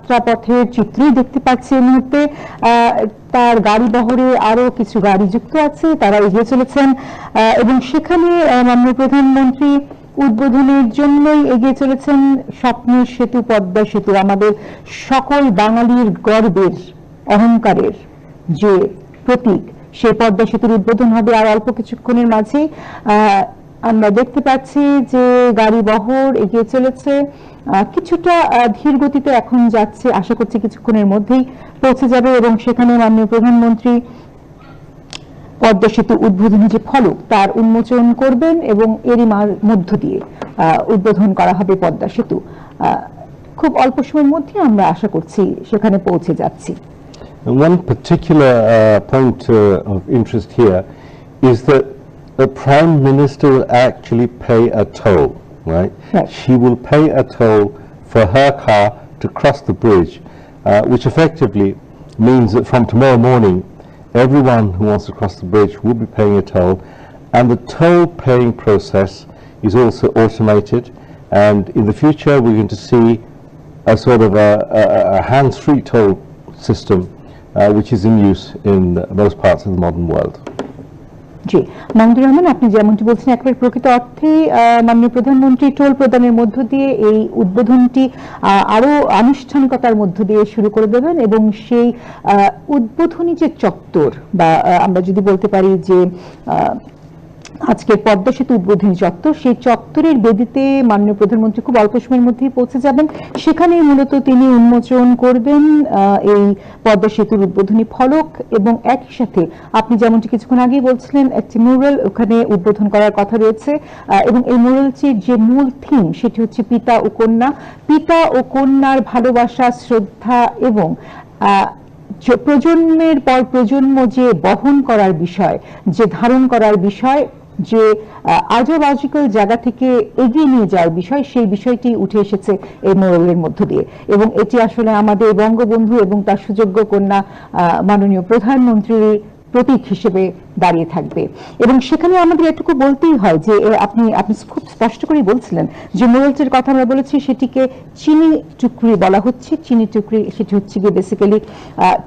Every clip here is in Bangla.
যাত্রাপথের চিত্রই দেখতে পাচ্ছি এই মুহূর্তে। তার গাড়ি বহরে আরো কিছু গাড়ি যুক্ত আছে, তারা এগিয়ে চলেছেন এবং সেখানে মাননীয় প্রধানমন্ত্রী উদ্বোধনের জন্যই এগিয়ে চলেছেন। স্বপ্নের সেতু, পদ্মা সেতু, আমাদের সকল বাঙালির গর্বের, অহংকারের যে প্রতীক, সেই পদ্মা সেতুর উদ্বোধন হবে আর অল্প কিছুক্ষণের মাঝেই। আমরা দেখতে পাচ্ছি যে গাড়ি বহর এগিয়ে চলেছে, কিছুটা ধীর গতিতে এখন যাচ্ছে, আশা করছি কিছুক্ষণের মধ্যেই পৌঁছে যাবে এবং সেখানে মাননীয় প্রধানমন্ত্রী পদ্মা সেতু উদ্বোধনী যে ফলক তার উন্মোচন করবেন এবং এরই মধ্য দিয়ে উদ্বোধন করা হবে পদ্মা সেতু। খুব অল্প সময়ের মধ্যে আমরা আশা করছি সেখানে পৌঁছে যাচ্ছি। One particular point of interest here is that the Prime Minister will actually pay a toll, right? She will pay a toll for her car to cross the bridge, which effectively means that from tomorrow morning, everyone who wants to cross the bridge will be paying a toll, and the toll paying process is also automated, and in the future we're going to see a sort of a hands-free toll system which is in use in most parts of the modern world. জি, মাহমুদুর রহমান, আপনি যেমনটি বলছেন একেবারে প্রকৃত অর্থে মাননীয় প্রধানমন্ত্রী টোল প্রদানের মধ্য দিয়ে এই উদ্বোধনটি আরো আনুষ্ঠানিকতার মধ্য দিয়ে শুরু করে দেবেন এবং সেই উদ্বোধনী যে চত্বর, বা আমরা যদি বলতে পারি যে আজকের পদ্মা সেতু উদ্বোধনী চত্বর, সেই চত্বরের বেদিতে মাননীয় প্রধানমন্ত্রী খুব অল্প সময়ের মধ্যেই পৌঁছে যাবেন। সেখানে মূলত তিনি উন্মোচন করবেন এই পদ্মা সেতুর উদ্বোধনী ফলক এবং একই সাথে আপনি যেমনটি কিছুক্ষণ আগেই বলছিলেন একটি মুরাল ওখানে উদ্বোধন করার কথা রয়েছে এবং এই মুরালটির যে মূল থিম সেটি হচ্ছে পিতা ও কন্যা, পিতা ও কন্যার ভালোবাসা, শ্রদ্ধা এবং প্রজন্মের পর প্রজন্ম যে বহন করার বিষয়, যে ধারণ করার বিষয়, যে আইডিওলজিক্যাল জায়গা থেকে এগিয়ে নিয়ে যাওয়ার বিষয়, সেই বিষয়টি উঠে এসেছে এই মোরালের মধ্য দিয়ে এবং এটি আসলে আমাদের বঙ্গবন্ধু এবং তার সুযোগ্য কন্যা মাননীয় প্রধানমন্ত্রীর প্রতীক হিসেবে দাঁড়িয়ে থাকবে। এবং সেখানে আমাদের এটুকু বলতেই হয় যে আপনি খুব স্পষ্ট করে বলছিলেন যে মোরালটির কথা আমরা বলেছি, সেটিকে চিনি টুকরি বলা হচ্ছে। চিনি টুকরি সেটি হচ্ছে গিয়ে বেসিক্যালি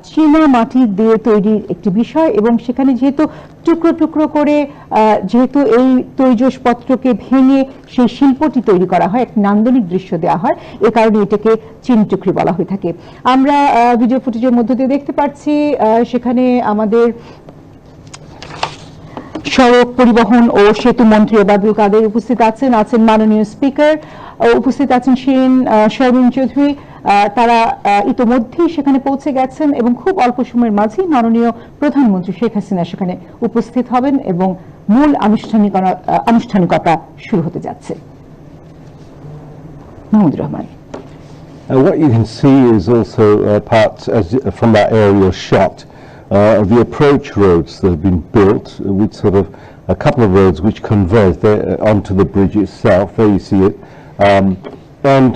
চীনা মাটি দিয়ে তৈরির একটি বিষয় এবং সেখানে যেহেতু টুকরো টুকরো করে যেহেতু এই তৈজসপত্রকে ভেঙে সেই শিল্পটি তৈরি করা হয়, এক নান্দনিক দৃশ্য দেওয়া হয়, এ কারণে এটাকে চিনি টুকরি বলা হয়ে থাকে। আমরা ভিডিও ফুটেজের মধ্য দিয়ে দেখতে পাচ্ছি সেখানে আমাদের সড়ক পরিবহন ও সেতু মন্ত্রী ওবায়দুল কাদের উপস্থিত আছেন, মাননীয় স্পিকার উপস্থিত আছেন শারমিন চৌধুরী। তারা ইতোমধ্যেই সেখানে পৌঁছে গেছেন এবং খুব অল্প সময়ের মাঝেই মাননীয় প্রধানমন্ত্রী শেখ হাসিনা সেখানে উপস্থিত হবেন এবং মূল আনুষ্ঠানিকতা শুরু হতে যাচ্ছে। Mahmudur Rahman, what you can see is also parts from that aerial shot of the approach roads that have been built, with sort of a couple of roads which converge onto the bridge itself. There you see it, and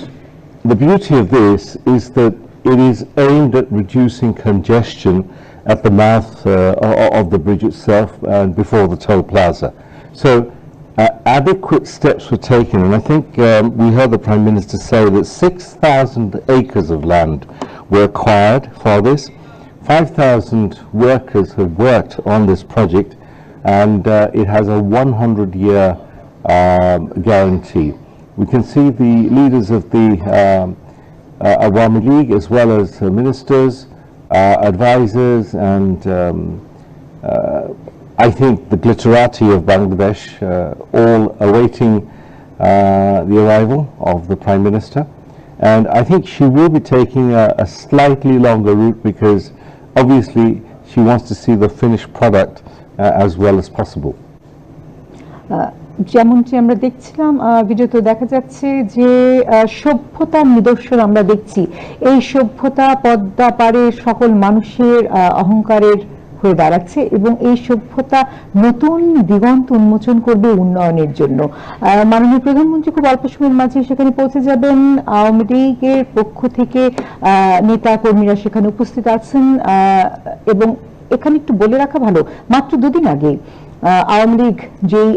the beauty of this is that it is aimed at reducing congestion at the mouth of the bridge itself and before the toll plaza. So adequate steps were taken, and I think we heard the Prime Minister say that 6,000 acres of land were acquired for this. 5,000 workers have worked on this project, and it has a 100-year guarantee. We can see the leaders of the Awami League, as well as ministers, advisors, and I think the glitterati of Bangladesh, all awaiting the arrival of the Prime Minister. And I think she will be taking a slightly longer route because obviously she wants to see the finished product as well as possible. যেমনটি আমরা দেখছিলাম ভিডিওতে দেখা যাচ্ছে যে সভ্যতার নিদর্শন আমরা দেখছি। এই সভ্যতা পদ্মা পারে সকল মানুষের অহংকারের হয়ে দাঁড়াচ্ছে এবং এই সভ্যতা নতুন দিগন্ত উন্মোচন করবে উন্নয়নের জন্য। মাননীয় প্রধানমন্ত্রী খুব অল্প সময়ের মাঝে সেখানে পৌঁছে যাবেন। আওয়ামী লীগের পক্ষ থেকে নেতা কর্মীরা সেখানে উপস্থিত আছেন এবং এখানে একটু বলে রাখা ভালো, মাত্র দুদিন আগে আওয়ামী লীগ যেই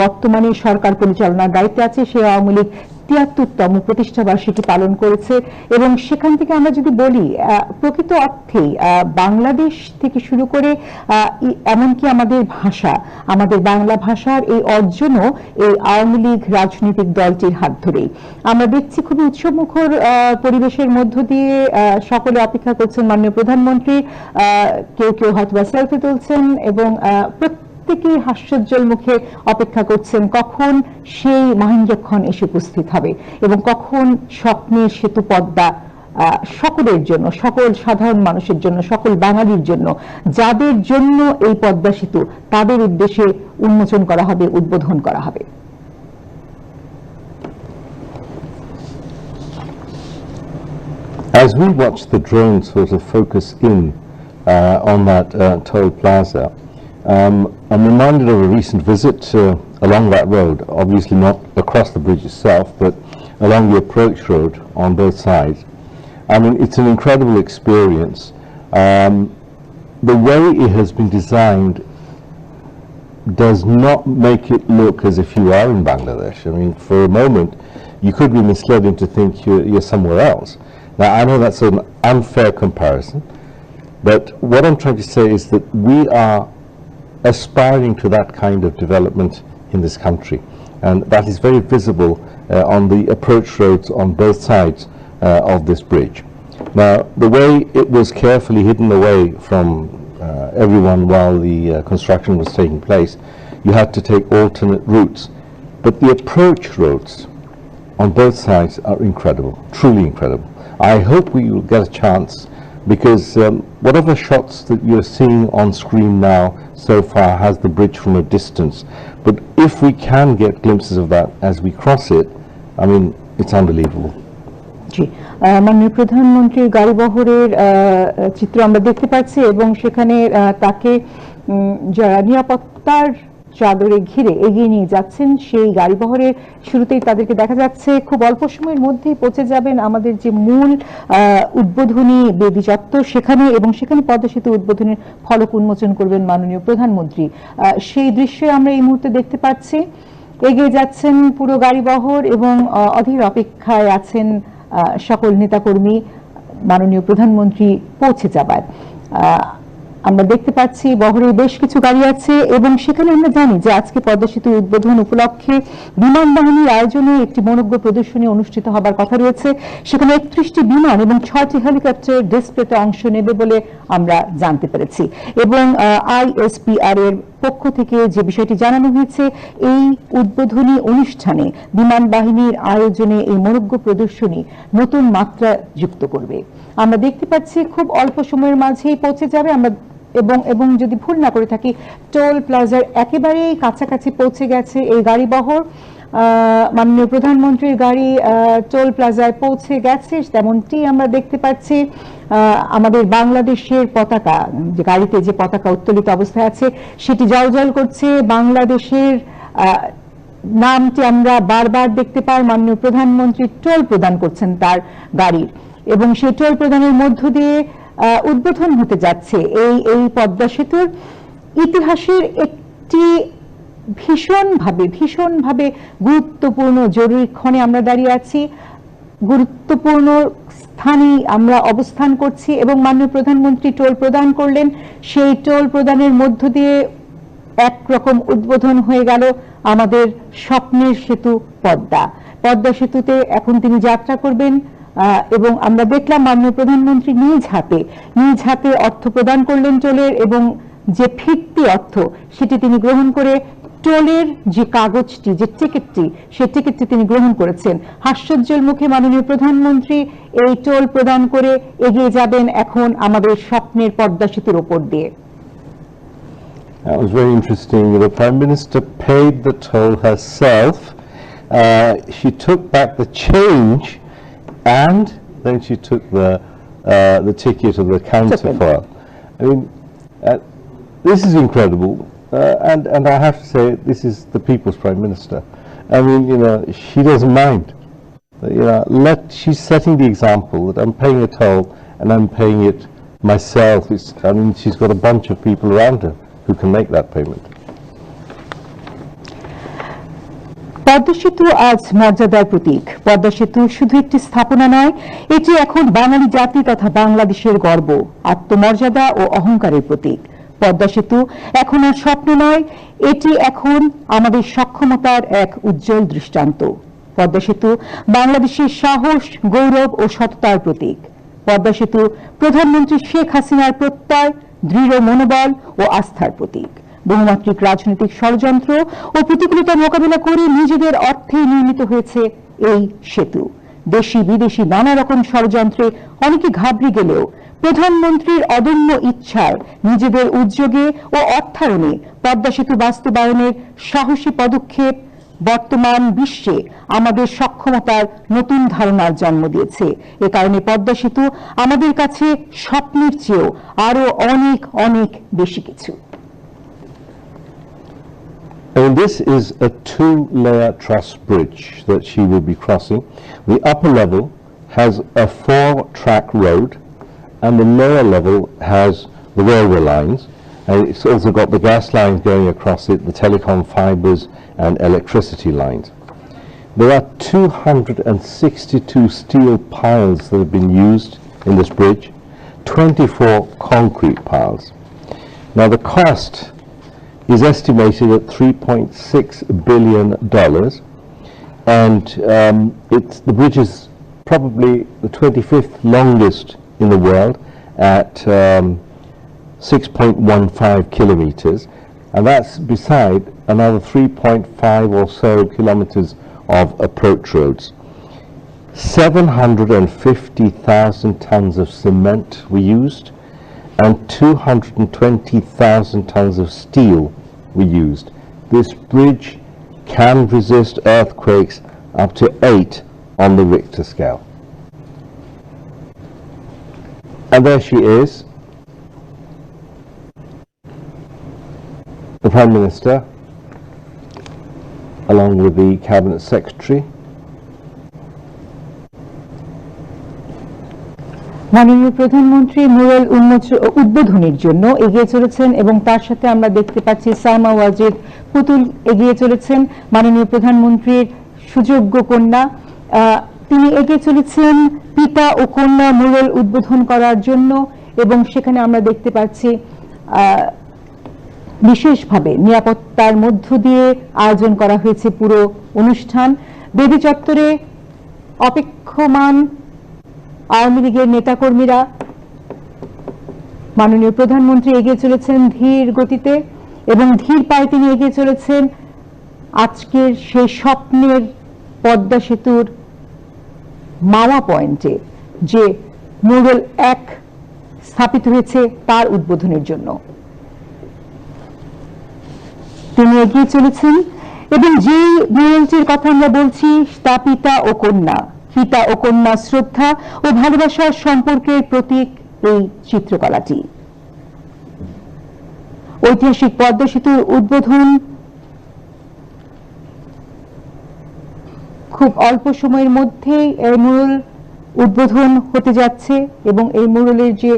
বর্তমানে সরকার পরিচালনার দায়িত্বে আছে, সেই আওয়ামী লীগ 73তম প্রতিষ্ঠা বার্ষিকী পালন করেছে এবং সেখান থেকে আমরা যদি বলি প্রকৃত অর্থেই বাংলাদেশ থেকে শুরু করে এমনকি আমাদের ভাষা, আমাদের বাংলা ভাষার এই অর্জনও এই আওয়ামী লীগ রাজনৈতিক দলটির হাত ধরেই। আমরা দেখছি খুবই উৎসবমুখর পরিবেশের মধ্য দিয়ে সকলে অপেক্ষা করছেন মাননীয় প্রধানমন্ত্রী, কেউ কেউ হয়তো সেলফি তুলছেন এবং প্রত্যেকেই হাস্যোজ্জ্বল মুখে অপেক্ষা করছেন কখন সেই মহেন্দ্রক্ষণ এসে উপস্থিত হবে এবং কখন স্বপ্নের সেতু পদ্মা সকলের জন্য, সকল সাধারণ মানুষের জন্য, সকল বাঙালির জন্য, যাদের জন্য এই পদ্মা সেতু তাদের উদ্দেশ্যে উন্মোচন করা হবে, উদ্বোধন করা হবে। As we watch the drone sort of focus in on that toll plaza, I'm reminded of a recent visit along that road, obviously not across the bridge itself, but along the approach road on both sides. I mean, it's an incredible experience. The way it has been designed does not make it look as if you are in Bangladesh. I mean, for a moment, you could be misled into think you're somewhere else. Now, I know that's an unfair comparison, but what I'm trying to say is that we are aspiring to that kind of development in this country, and that is very visible on the approach roads on both sides of this bridge. Now, the way it was carefully hidden away from everyone while the construction was taking place, you had to take alternate routes, but the approach roads on both sides are incredible, truly incredible. I hope we will get a chance, because whatever shots that you're seeing on screen now so far has the bridge from a distance, but if we can get glimpses of that as we cross it, I mean, it's unbelievable. জি, মাননীয় প্রধানমন্ত্রীর গাড়িবহরের চিত্র আমরা দেখতে পাচ্ছি এবং সেখানে তাকে যারা নিরাপত্তার চাদরে ঘিরে এগিয়ে নিয়ে যাচ্ছেন, সেই গাড়িবহরের শুরুতেই তাদেরকে দেখা যাচ্ছে খুব অল্প সময়ের মধ্যেই পৌঁছে যাবেন আমাদের যে মূল উদ্বোধনী বেদি চত্বর সেখানে, এবং সেখানে পদ্মা সেতু উদ্বোধনের ফলক উন্মোচন করবেন মাননীয় প্রধানমন্ত্রী। সেই দৃশ্য আমরা এই মুহূর্তে দেখতে পাচ্ছি। এগিয়ে যাচ্ছেন পুরো গাড়িবহর এবং অধীর অপেক্ষায় আছেন সকল নেতাকর্মী মাননীয় প্রধানমন্ত্রী পৌঁছে যাবার। আমরা দেখতে পাচ্ছি বহরে বেশ কিছু গাড়ি আছে এবং সেখানে আমরা জানি যে আজকে পদ্মা সেতু উদ্বোধন উপলক্ষে বিমান বাহিনীর আয়োজনে একটি মনোজ্ঞ প্রদর্শনী অনুষ্ঠিত হবার কথা রয়েছে। সেখানে 31টি বিমান এবং 6টি হেলিকপ্টার ডিসপ্লেতে অংশ নেবে বলে আমরা জানতে পেরেছি এবং ISPR এর পক্ষ থেকে যে বিষয়টি জানানো হয়েছে, এই উদ্বোধনী অনুষ্ঠানে বিমান বাহিনীর আয়োজনে এই মনোজ্ঞ প্রদর্শনী নতুন মাত্রা যুক্ত করবে। আমরা দেখতে পাচ্ছি খুব অল্প সময়ের মাঝেই পৌঁছে যাবে। আমরা এবং যদি ভুল না করে থাকি, টোল প্লাজার একেবারেই কাছাকাছি পৌঁছে গেছে এই গাড়িবহর। মাননীয় প্রধানমন্ত্রীর গাড়ি টোল প্লাজায় পৌঁছে গেছে, তেমনটি আমরা দেখতে পাচ্ছি। আমাদের বাংলাদেশের পতাকা, যে গাড়িতে যে পতাকা উত্তোলিত অবস্থায় আছে সেটি জ্বলজ্বল করছে। বাংলাদেশের নামটি আমরা বারবার দেখতে পাই। মাননীয় প্রধানমন্ত্রী টোল প্রদান করছেন তার গাড়ির এবং সেই টোল প্রদানের মধ্য দিয়ে উদ্বোধন হতে যাচ্ছে এই পদ্মা সেতুর ইতিহাসের একটি ভীষণভাবে গুরুত্বপূর্ণ জরুরি ক্ষণে আমরা দাঁড়িয়ে আছি। গুরুত্বপূর্ণ স্থানে আমরা অবস্থান করছি এবং মাননীয় প্রধানমন্ত্রী টোল প্রদান করলেন। সেই টোল প্রদানের মধ্য দিয়ে একরকম উদ্বোধন হয়ে গেল আমাদের স্বপ্নের সেতু পদ্মা সেতুতে। এখন তিনি যাত্রা করবেন এবং আমরা দেখলাম মাননীয় প্রধানমন্ত্রী নিজ হাতে অর্থ প্রদান করলেন টোলের, এবং যে ফিরতি অর্থ সেটি তিনি গ্রহণ করে টোলের যে কাগজটি, যে টিকিটটি, সেই টিকিটটি তিনি গ্রহণ করেছেন। হাস্যোজ্জ্বল মুখে মাননীয় প্রধানমন্ত্রী এই টোল প্রদান করে এগিয়ে যাবেন এখন আমাদের স্বপ্নের পদ্মা সেতুর উপর দিয়ে। That was very interesting. The Prime Minister paid the toll herself. She took back the change, and then she took the ticket of the counterfile. I mean, this is incredible, and I have to say, this is the People's Prime Minister. I mean, she doesn't mind. She's setting the example that I'm paying a toll and I'm paying it myself. She's got a bunch of people around her who can make that payment. Padma সেতু আজ মর্যাদার প্রতীক। পদ্মা সেতু শুধু একটি স্থাপনা নয়, এটি এখন বাঙালি জাতি তথা বাংলাদেশের গর্ব, আত্মমর্যাদা ও অহংকারের প্রতীক। পদ্মা সেতু এখন আর স্বপ্ন নয়, এটি এখন আমাদের সক্ষমতার এক উজ্জ্বল দৃষ্টান্ত। পদ্মা সেতু বাংলাদেশের সাহস, গৌরব ও সততার প্রতীক। পদ্মা সেতু প্রধানমন্ত্রী শেখ হাসিনার প্রত্যয়, দৃঢ় মনোবল ও আস্থার প্রতীক। বহুমাত্রিক রাজনৈতিক ষড়যন্ত্র ও প্রতিকূলতা মোকাবিলা করে নিজেদের অর্থে নির্মিত হয়েছে এই সেতু। দেশি বিদেশি নানা রকম ষড়যন্ত্রে অনেকে ঘাবড়ে গেলেও প্রধানমন্ত্রীর অদম্য ইচ্ছায়, নিজেদের উদ্যোগে ও অর্থায়নে পদ্মা সেতু বাস্তবায়নের সাহসী পদক্ষেপ বর্তমান বিশ্বে আমাদের সক্ষমতার নতুন ধারণার জন্ম দিয়েছে। এ কারণে পদ্মা সেতু আমাদের কাছে স্বপ্নের চেয়েও আরো অনেক অনেক বেশি কিছু। And this is a two-layer truss bridge that she will be crossing. The upper level has a 4-track road, and the lower level has the railway lines, and it's also got the gas lines going across it, the telecom fibres and electricity lines. There are 262 steel piles that have been used in this bridge, 24 concrete piles. Now the cost is estimated at $3.6 billion, and the bridge is probably the 25th longest in the world at 6.15 kilometers, and that's beside another 3.5 or so kilometers of approach roads. 750,000 tons of cement were used, and 220,000 tons of steel were used. This bridge can resist earthquakes up to 8 on the Richter scale. And there she is, the Prime Minister, along with the Cabinet Secretary. মাননীয় প্রধানমন্ত্রী মুরাল উদ্বোধনের জন্য এগিয়ে চলেছেন এবং তার সাথে আমরা দেখতে পাচ্ছি সালমা ওয়াজিদ পুতুল এগিয়ে চলেছেন। মাননীয় প্রধানমন্ত্রীর সুযোগ্য কন্যা, তিনি এগিয়ে চলেছেন পিতা ও কন্যা মুরাল উদ্বোধন করার জন্য, এবং সেখানে আমরা দেখতে পাচ্ছি বিশেষভাবে নিরাপত্তার মধ্য দিয়ে আয়োজন করা হয়েছে পুরো অনুষ্ঠান। বেদি চত্বরে অপেক্ষমান আওয়ামী লীগের নেতাকর্মীরা। মাননীয় প্রধানমন্ত্রী এগিয়ে চলেছেন ধীর গতিতে এবং ধীর পায়ে তিনি এগিয়ে চলেছেন আজকের সেই স্বপ্নের পদ্মা সেতুর মাওয়া পয়েন্টে, যে মুরাল 1 স্থাপিত হয়েছে তার উদ্বোধনের জন্য তিনি এগিয়ে চলেছেন। এবং যে মুরালটির কথা আমরা বলছি তা পিতা ও কন্যা, পিতা ও কন্যা শ্রদ্ধা ও ভালোবাসার সম্পর্কের প্রতীক এই চিত্রকলাটি। ঐতিহাসিক পদ্মা সেতুর উদ্বোধন খুব অল্প সময়ের মধ্যেই এই মুরাল উদ্বোধন হতে যাচ্ছে, এবং এই মুরালের যে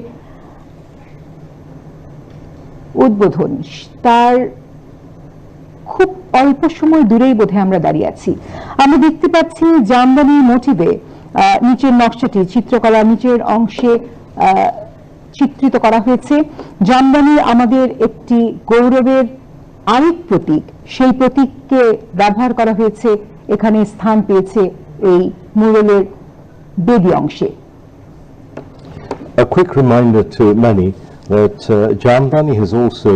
উদ্বোধন তার খুব অল্প সময় দূরেই বোধহয় আমরা দাঁড়িয়ে আছি। আমরা দেখতে পাচ্ছি জামদানি মোটিভে নিচের নকশাটি, চিত্রকলা নিচের অংশে চিত্রিত করা হয়েছে। জামদানি আমাদের একটি গৌরবের আরেক প্রতীক, সেই প্রতীককে ব্যবহার করা হয়েছে, এখানে স্থান পেয়েছে এই মুরালের বেদি অংশে। A quick reminder to many that Jamdani has also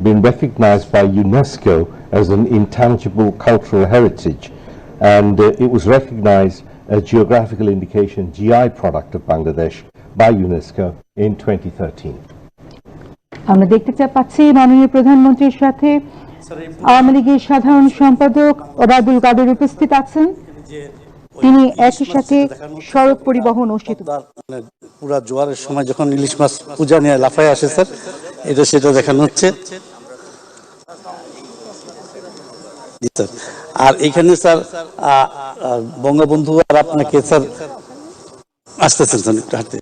been recognized by UNESCO as an intangible cultural heritage, and it was recognized as geographical indication GI product of Bangladesh by UNESCO in 2013. আমরা দেখতে পাচ্ছি মাননীয় প্রধানমন্ত্রীর সাথে আওয়ামী লীগের সাধারণ সম্পাদক ওবায়দুল কাদের উপস্থিত আছেন। তিনি একই সাথে সড়ক পরিবহন ও সেতু পুরা জোয়ারের সময় যখন ইলিশ মাছ পূজা নিয়ে লাফায় আসে স্যার, এটা সেটা দেখানো হচ্ছে। আর এখানে স্যার বঙ্গবন্ধু আর আপনাকে স্যার আসতেছেন স্যার একটু হাতে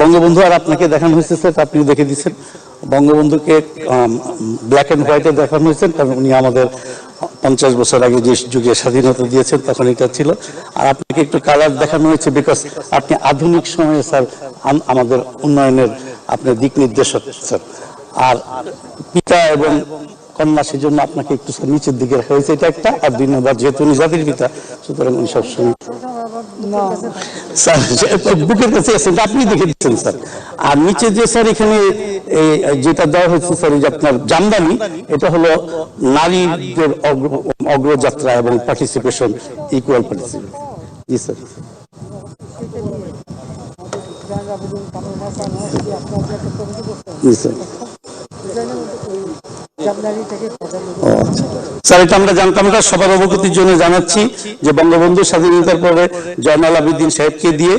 বঙ্গবন্ধু আর আপনাকে দেখানো হয়েছে স্যার, আপনি দেখে দিচ্ছেন বঙ্গবন্ধুকে ব্ল্যাক অ্যান্ড হোয়াইটে দেখানো হয়েছেন, কারণ উনি আমাদের 50 বছর আগে যে যুগে স্বাধীনতা দিয়েছেন তখন এটা ছিল। আর আপনাকে একটু কালার দেখানো হয়েছে বিকজ আপনি আধুনিক সময়ে স্যার আমাদের উন্নয়নের আপনার দিক নির্দেশক স্যার। আর পিতা এবং কন্যা, সেজন্য আপনাকে একটু নিচের দিকে রাখা হয়েছে, এটা একটা। আর 2 নম্বর, যেহেতু উনি জাতির পিতা, সুতরাং উনি সবসময় স্যার বুকের কাছে আছেন, আপনি দেখে দিচ্ছেন স্যার। আর নিচে যে স্যার এখানে যেটা দেওয়া হয়েছে স্যার, এই যে আপনার জামদানি, এটা হলো নারীদের অগ্রযাত্রা এবং পার্টিসিপেশন, ইকুয়াল পার্টিসিপেশন। জি স্যার। জি স্যার। স্যার এটা আমরা জানতাম না, সবার অবগতির জন্য জানাচ্ছি যে বঙ্গবন্ধু স্বাধীনতার পরে জয়নাল আবেদিন সাহেবকে দিয়ে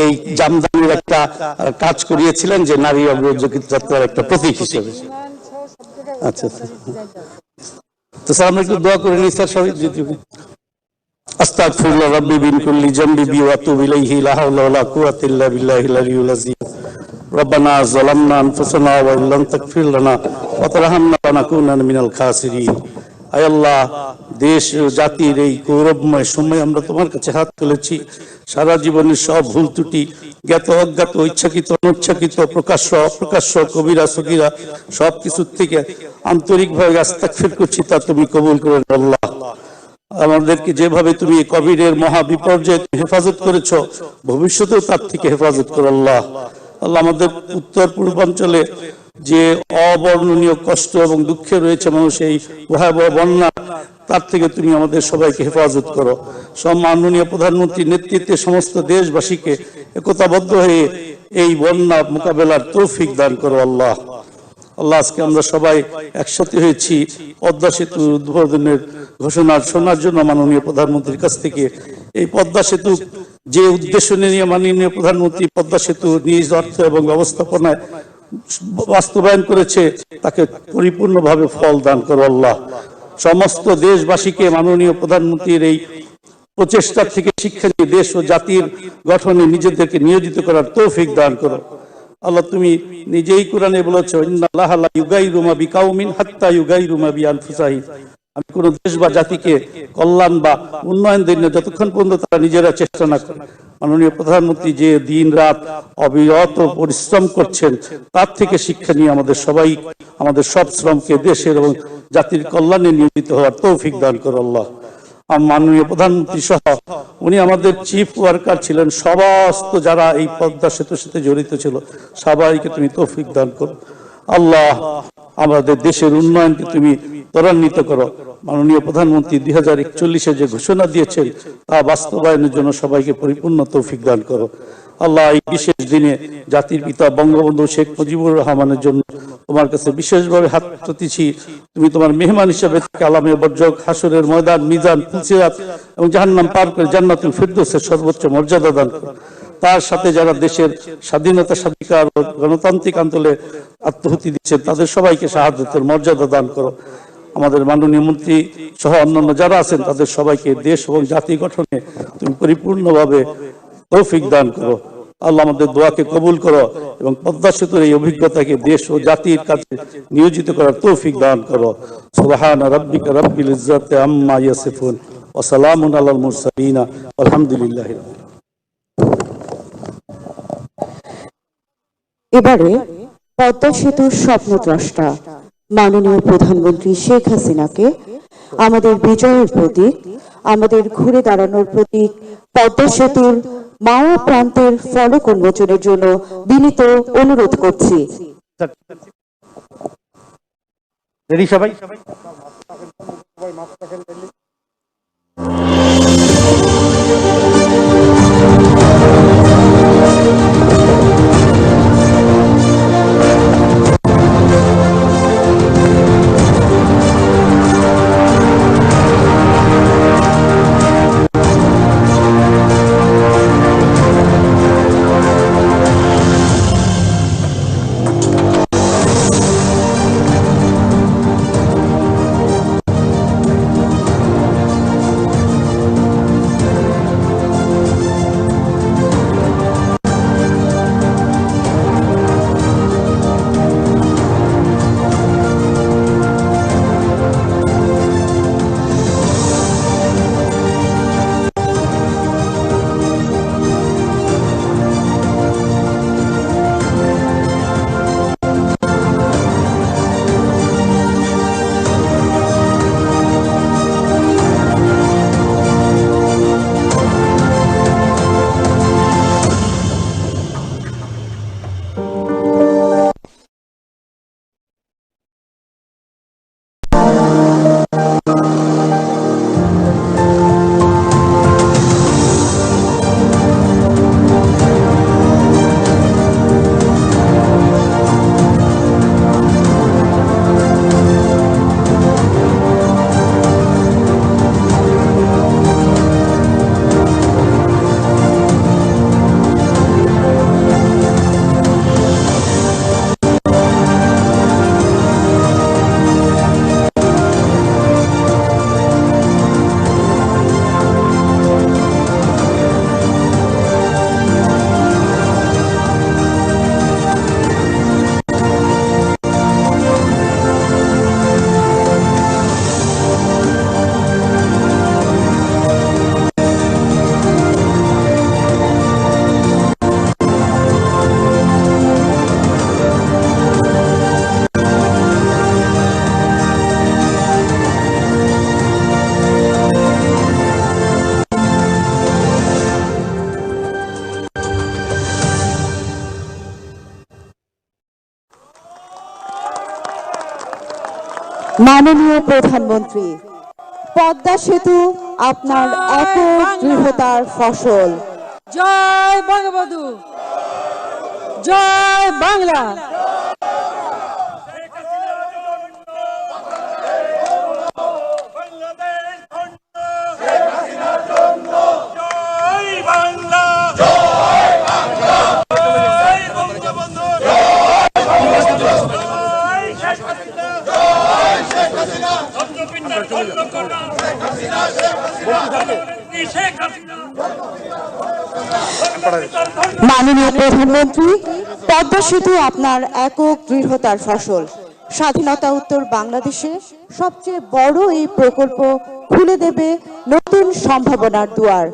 এই জামদানির একটা কাজ করিয়েছিলেন, যে নারী অগ্রযাত্রার একটা প্রতীক হিসেবে। আচ্ছা আচ্ছা, তো স্যার আমরা একটু দোয়া করে নিই স্যার সবাই। আস্তাগফিরুল্লাহ রাব্বি মিন কুল্লি যামবি ওয়া আতুবু ইলাইহি, লা হাওলা ওয়া লা কুওয়াতা ইল্লা বিল্লাহিল আলিয়্যিল আযীম। রব্বানা যালামনা আনফুসানা ওয়া ইল্লাম তাগফির লানা ওয়া তারহামনা লানাকুনান্না মিনাল খাসিরিন। আয় আল্লাহ, দেশ ও জাতির এই গৌরবময় সময় আমরা তোমার কাছে হাত তুলেছি। সারা জীবনের সব ভুল ত্রুটি, জ্ঞাত অজ্ঞাত, ইচ্ছাকৃত অনিচ্ছাকৃত, প্রকাশ্য অপ্রকাশ্য, কবিরা সগীরা, সব কিছুর থেকে আন্তরিকভাবে আস্তাগফির করছি, তা তুমি কবুল করে নাও আল্লাহ। আমাদেরকে যেভাবে তুমি কোভিডের মহা বিপর্যয়ে হেফাজত করেছো, ভবিষ্যতেও তার থেকে হেফাজত করো আল্লাহ। আল্লাহ, আমাদের উত্তর পূর্বাঞ্চলে যে অবর্ণনীয় কষ্ট এবং দুঃখে রয়েছে মানুষ, এই ভয়াবহ বন্যা, তার থেকে তুমি আমাদের সবাইকে হেফাজত করো। সম্মাননীয় প্রধানমন্ত্রীর নেতৃত্বে সমস্ত দেশবাসীকে একতাবদ্ধ হয়ে এই বন্যা মোকাবেলার তৌফিক দান করো আল্লাহ। আল্লাহ, আজকে আমরা সবাই একসাথে হয়েছি পদ্মা সেতু উদ্বোধনের ঘোষণা শোনার জন্য মাননীয় প্রধানমন্ত্রীর কাছ থেকে। এই পদ্মা সেতু যে উদ্দেশ্য নিয়ে মাননীয় প্রধানমন্ত্রী পদ্মা সেতু নিজ অর্থ এবং ব্যবস্থাপনায় বাস্তবায়ন করেছে, তাকে পরিপূর্ণভাবে ফল দান করো আল্লাহ। সমস্ত দেশবাসীকে মাননীয় প্রধানমন্ত্রীর এই প্রচেষ্টার থেকে শিক্ষা নিয়ে দেশ ও জাতির গঠনে নিজেদেরকে নিয়োজিত করার তৌফিক দান করো আল্লাহ। তুমি নিজেই কোরআনে বলেছো, ইন্নাল্লাহা লা ইউগাইরু মা বিকাউমিন হাত্তা ইউগাইরু মা বিআনফুসাহিম। আমি কোন দেশ বা জাতিকে কল্যাণ বা উন্নয়ন দিই না যতক্ষণ পর্যন্ত তারা নিজেরা চেষ্টা না করে। মাননীয় প্রধানমন্ত্রী যে দিন রাত অবিরত পরিশ্রম করছেন, তার থেকে শিক্ষা নিয়ে আমাদের সবাই আমাদের সব শ্রমকে দেশের এবং জাতির কল্যাণে নিয়োজিত হওয়ার তৌফিক দান করো আল্লাহ। মাননীয় প্রধানমন্ত্রী সহ উনি আমাদের চিফ ওয়ার্কার ছিলেন, সমস্ত যারা এই পদ্মা সেতুর সাথে জড়িত ছিল সবাইকে তুমি তৌফিক দান করো আল্লাহ। আমাদের দেশের উন্নয়নকে তুমি ত্বরান্বিত করো। মাননীয় প্রধানমন্ত্রী 2041-এ যে ঘোষণা দিয়েছেন, তা বাস্তবায়নের জন্য সবাইকে পরিপূর্ণ তৌফিক দান করো আল্লাহ। এই বিশেষ দিনে জাতির পিতা বঙ্গবন্ধু শেখ মুজিবুর রহমানের জন্য তোমার কাছে বিশেষভাবে হাত পাতিছি। তুমি তোমার মেহমান হিসেবে আলামে বর্জক, হাসরের ময়দান, মিজান, ফুলসিরাত এবং জাহান্নাম পার করে জান্নাতুল ফিরদৌসের সর্বোচ্চ মর্যাদা দান করো। তার সাথে যারা দেশের স্বাধীনতা স্বাধিকার ও গণতান্ত্রিক আন্দোলনে আত্মহুতি দিচ্ছেন, তাদের সবাইকে শাহাদাতের মর্যাদা দান করো। আমাদের মাননীয় মন্ত্রী সহ অন্যান্য যারা আছেন, তাদের সবাইকে দেশ এবং জাতি গঠনে তুমি পরিপূর্ণভাবে তৌফিক দান করো আল্লাহ। আমাদের দোয়াকে কবুল করো এবং পদ্মা সেতুর এই অভিজ্ঞতাকে দেশ ও জাতির কাছে নিয়োজিত করার তৌফিক দান করো। সুবহানা রাব্বিকা রাব্বিল ইজ্জাতি আম্মা ইয়াসিফুন ওয়া সালামুন আলাল মুরসালিন আলহামদুলিল্লাহি। এবারে পদ্মা সেতুর স্বপ্নদ্রষ্টা মাননীয় প্রধানমন্ত্রী শেখ হাসিনাকে আমাদের বিজয়ের প্রতীক, আমাদের ঘুরে দাঁড়ানোর প্রতীক পদ্মা সেতুর মাওয়া প্রান্তের ফলক উন্মোচনের জন্য বিনীত অনুরোধ করছি। সবাই মাননীয় প্রধানমন্ত্রী, পদ্মা সেতু আপনার একক দৃঢ়তার ফসল। জয় বঙ্গবন্ধু, জয় বাংলা। মাননীয় প্রধানমন্ত্রী, পদ্মা সেতু আপনার একক দৃঢ়তার ফসল। স্বাধীনতা উত্তর বাংলাদেশে সবচেয়ে বড় এই প্রকল্প খুলে দেবে নতুন সম্ভাবনার দুয়ার।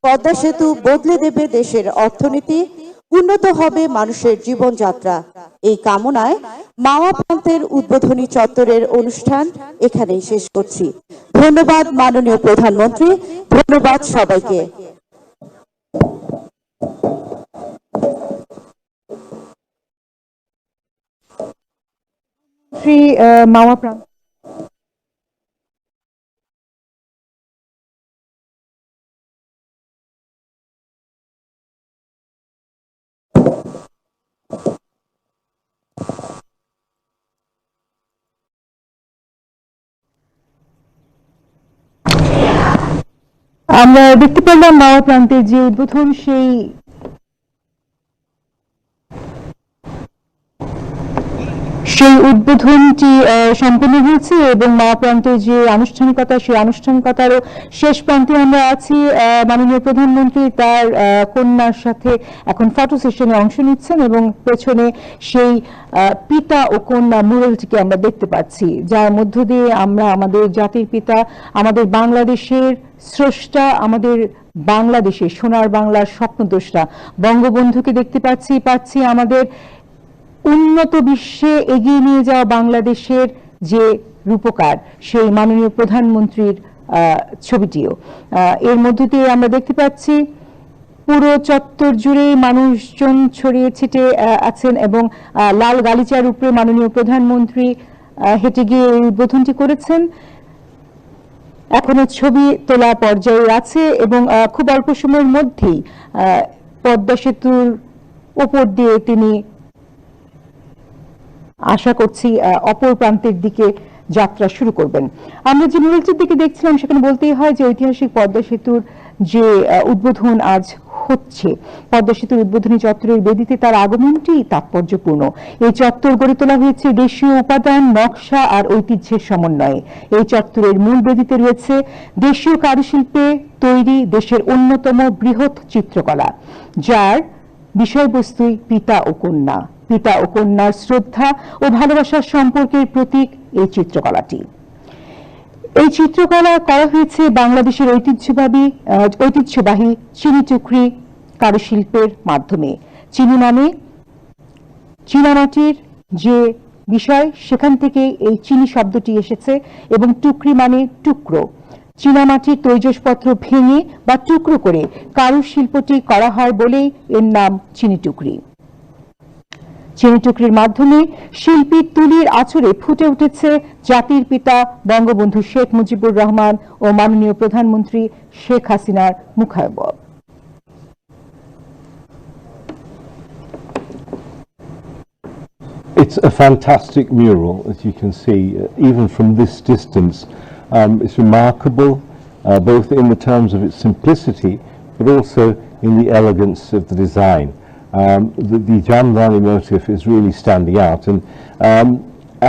পদ্মা সেতু বদলে দেবে দেশের অর্থনীতি, উন্নত হবে মানুষের জীবনযাত্রা। এই কামনায় মাওয়া প্রান্তের উদ্বোধনী চত্বরের অনুষ্ঠান এখানেই শেষ করছি। ধন্যবাদ মাননীয় প্রধানমন্ত্রী, ধন্যবাদ সবাইকে। মাওয়া প্রান্ত আমরা দেখতে পেলাম মাওয়া প্রান্তের যে উদ্বোধন সেই উদ্বোধনটি সম্পন্ন হয়েছে এবং মাওয়া প্রান্তের যে আনুষ্ঠানিকতা, সেই আনুষ্ঠানিকতারও শেষ প্রান্তে আমরা আছি। মাননীয় প্রধানমন্ত্রী তার কন্যার সাথে এখন ফটো সেশনে অংশ নিচ্ছেন এবং পেছনে সেই পিতা ও কন্যা মুরালটিকে আমরা দেখতে পাচ্ছি, যার মধ্য দিয়ে আমরা আমাদের জাতির পিতা, আমাদের বাংলাদেশের স্রষ্টা, আমাদের বাংলাদেশের সোনার বাংলার স্বপ্নদ্রষ্টা বঙ্গবন্ধুকে দেখতে পাচ্ছি আমাদের উন্নত বিশ্বে এগিয়ে নিয়ে যাওয়া বাংলাদেশের যে রূপকার, সেই মাননীয় প্রধানমন্ত্রীর ছবিটিও এর মধ্য দিয়ে আমরা দেখতে পাচ্ছি। পুরো চত্বর জুড়ে মানুষজন ছড়িয়ে ছিটে আছেন এবং লাল গালিচার উপরে মাননীয় প্রধানমন্ত্রী হেঁটে গিয়ে এই উদ্বোধনটি করেছেন। এখনো ছবি তোলা পর্যায়ে আছে এবং খুব অল্প সময়ের মধ্যেই পদ্মা সেতুর উপর দিয়ে তিনি আশা করছি অপর প্রান্তের দিকে যাত্রা শুরু করবেন। আমরা যে মুরালটির দিকে দেখছিলাম সেখানে বলতেই হয় যে ঐতিহাসিক পদ্মা সেতুর যে উদ্বোধন আজ হচ্ছে, পদ্মা সেতুর উদ্বোধনী চত্বরের বেদিতে তার আগমনটি তাৎপর্যপূর্ণ। এই চত্বর গড়ে তোলা হয়েছে দেশীয় উপাদান, নকশা আর ঐতিহ্যের সমন্বয়ে। এই চত্বরের মূল বেদিতে রয়েছে দেশীয় কারুশিল্পে তৈরি দেশের অন্যতম বৃহৎ চিত্রকলা, যার বিষয়বস্তুই পিতা ও কন্যা, পিতা ও কন্যার শ্রদ্ধা ও ভালোবাসার সম্পর্কের প্রতীক এই চিত্রকলাটি। এই চিত্রকলা করা হয়েছে বাংলাদেশের ঐতিহ্যবাহী চিনি টুকরি কারুশিল্পের মাধ্যমে। চিনি মানে চীনামাটির যে বিষয়, সেখান থেকে এই চিনি শব্দটি এসেছে এবং টুকরি মানে টুকরো। চীনামাটির তৈজসপত্র ভেঙে বা টুকরো করে কারুশিল্পটি করা হয় বলেই এর নাম চিনি টুকরি। চিনি টুকরির মাধ্যমে শিল্পী তুলির আঁচড়ে ফুটে উঠেছে জাতির পিতা বঙ্গবন্ধু শেখ মুজিবুর রহমান ও মাননীয় প্রধানমন্ত্রী শেখ হাসিনার মুখায়ব। It's a fantastic mural, as you can see, even from this distance. It's remarkable, both in the terms of its simplicity, but also in the elegance of the design. The Jamdani motif is really standing out, and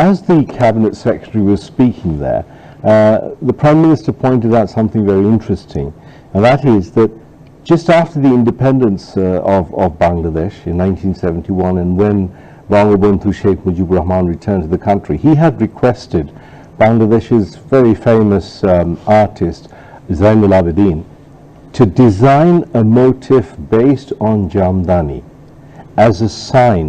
as the Cabinet Secretary was speaking there, the Prime Minister pointed out something very interesting, and that is that just after the independence of Bangladesh in 1971, and when Bangabandhu Sheikh Mujibur Rahman returned to the country, he had requested Bangladesh's very famous artist Zainul Abidin to design a motif based on Jamdani as a sign